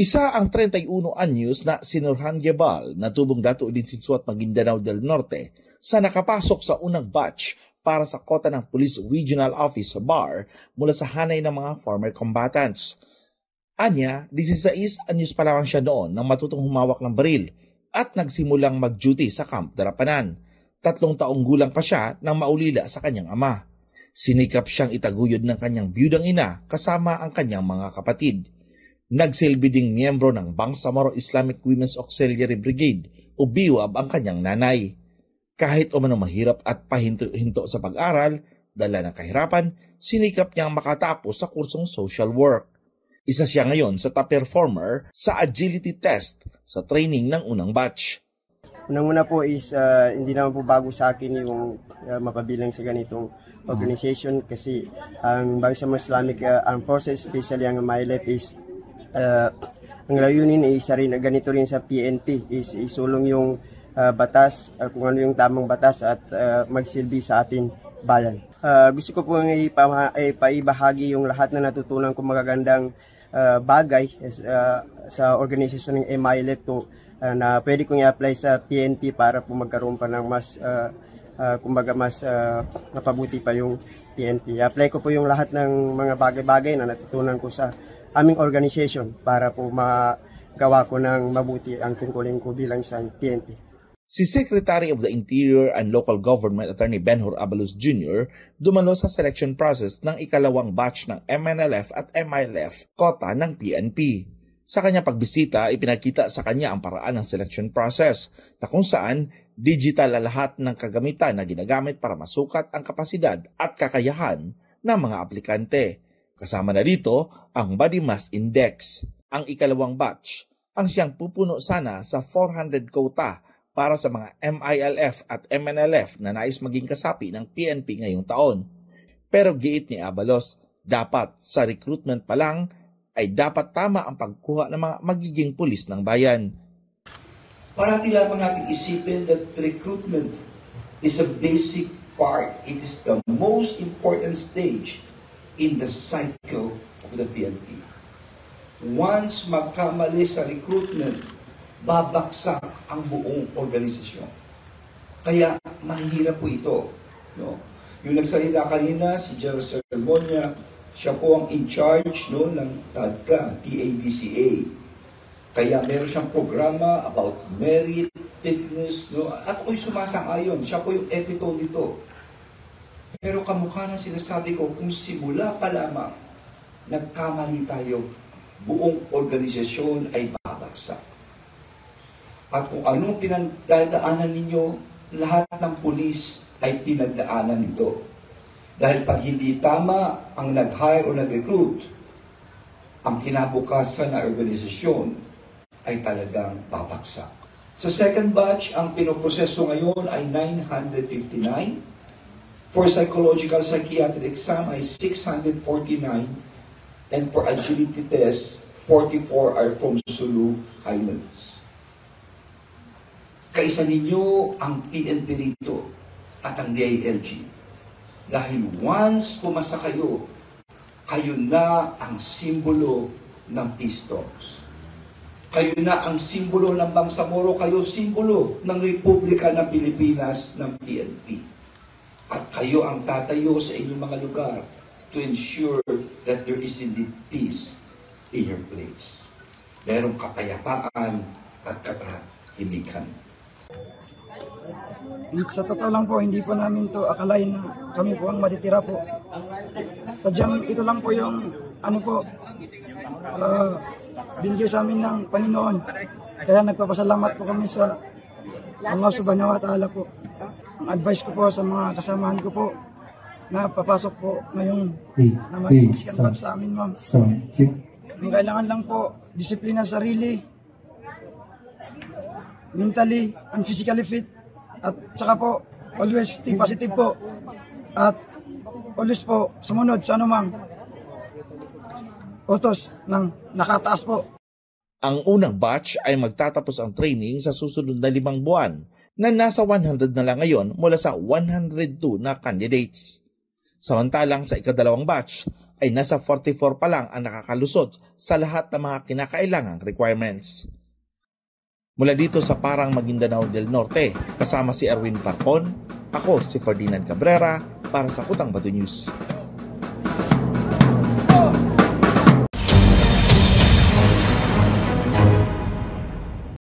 Isa ang 31 anyos na si Nurhan Gebal na tubong dato Idinsinsuat Maguindanao del Norte sa nakapasok sa unang batch para sa kota ng Police Regional Office BAR mula sa hanay ng mga former combatants. Anya, 16 anyos pa lamang siya noon nang matutong humawak ng baril at nagsimulang mag-duty sa Camp Darapanan. 3 taong gulang pa siya nang maulila sa kanyang ama. Sinikap siyang itaguyod ng kanyang biyudang ina kasama ang kanyang mga kapatid. Nagsilbi ding miyembro ng Bangsamoro Islamic Women's Auxiliary Brigade o BIWAB ang kanyang nanay. Kahit umano mahirap at pahinto-hinto sa pag-aral, dala ng kahirapan, sinikap niyang makatapos sa kursong social work. Isa siya ngayon sa top performer sa agility test sa training ng unang batch. Unang-una po is hindi naman po bago sa akin yung mapabilang sa ganitong organization kasi ang Bangsamoro Islamic Armed Forces, especially ang MILF is ang layunin ay isa rin ganito rin sa PNP is isulong yung batas, kung ano yung tamang batas at magsilbi sa ating bayan. Gusto ko po ipaibahagi yung lahat na natutunan kong magagandang bagay sa organisasyon ng MILF to na pwede kong i-apply sa PNP para po magkaroon pa ng mas mapabuti pa yung PNP. I-apply ko po yung lahat ng mga bagay-bagay na natutunan ko sa aming organization para po magawa ko ng mabuti ang tungkulin ko bilang isang PNP. Si Secretary of the Interior and Local Government Attorney Benhur Abalos Jr. dumalo sa selection process ng ikalawang batch ng MNLF at MILF kota ng PNP. Sa kanya pagbisita, ipinakita sa kanya ang paraan ng selection process na kung saan digital ang lahat ng kagamitan na ginagamit para masukat ang kapasidad at kakayahan ng mga aplikante. Kasama na dito ang Body Mass Index. Ang ikalawang batch ang siyang pupuno sana sa 400 quota para sa mga MILF at MNLF na nais maging kasapi ng PNP ngayong taon. Pero giit ni Abalos, dapat sa recruitment pa lang ay dapat tama ang pagkuha ng mga magiging pulis ng bayan. Parati lamang natin isipin that recruitment is a basic part. It is the most important stage in the cycle of the PNP. Once magkamali sa recruitment, babaksak ang buong organisasyon. Kaya mahirap po ito. No? Yung nagsalita kanina, si General Sermonia, siya po ang in charge ng TADCA, TADCA. Kaya meron siyang programa about merit, fitness, at ako'y sumasang-ayon. Siya po yung epitome nito. Pero kamukha ng sinasabi ko, kung simula pa lamang nagkamali tayo, buong organisasyon ay babagsak. At kung anong pinagdadaanan ninyo, lahat ng pulis ay pinagdaanan nito. Dahil pag hindi tama ang nag-hire o nag-recruit, ang kinabukasan na organisasyon ay talagang babagsak. Sa second batch, ang pinoproseso ngayon ay 959. For psychological psychiatric exam ay 649 and for agility test, 44 are from Sulu Highlands. Kaisa ninyo ang PNP rito at ang DILG. Dahil once pumasa kayo, kayo na ang simbolo ng Peace Talks. Kayo na ang simbolo ng Bangsamoro, kayo simbolo ng Republika ng Pilipinas ng PNP. At kayo ang tatayo sa inyong mga lugar to ensure that there is indeed peace in your place. Merong kapayapaan at katahimikan. Sa totoo lang po, hindi po namin to akalain na kami po ang matitira po. Sadyang ito lang po yung binigay sa amin ng Panginoon. Kaya nagpapasalamat po kami sa Allah Subhanahu wa Ta'ala po. Ang advice ko po sa mga kasamahan ko po na papasok po ngayong na mag-second sa amin, ma'am. Ang kailangan lang po, disiplina sa sarili, mentally and physically fit, at saka po, always stay positive po, at always po sumunod sa anumang utos ng nakataas po. Ang unang batch ay magtatapos ang training sa susunod na 5 buwan na nasa 100 na lang ngayon mula sa 102 na candidates. Samantalang sa ikadalawang batch ay nasa 44 pa lang ang nakakalusot sa lahat ng mga kinakailangang requirements. Mula dito sa Parang, Maguindanao del Norte, kasama si Erwin Parcon, ako si Ferdinand Cabrera para sa Kutang Bato News.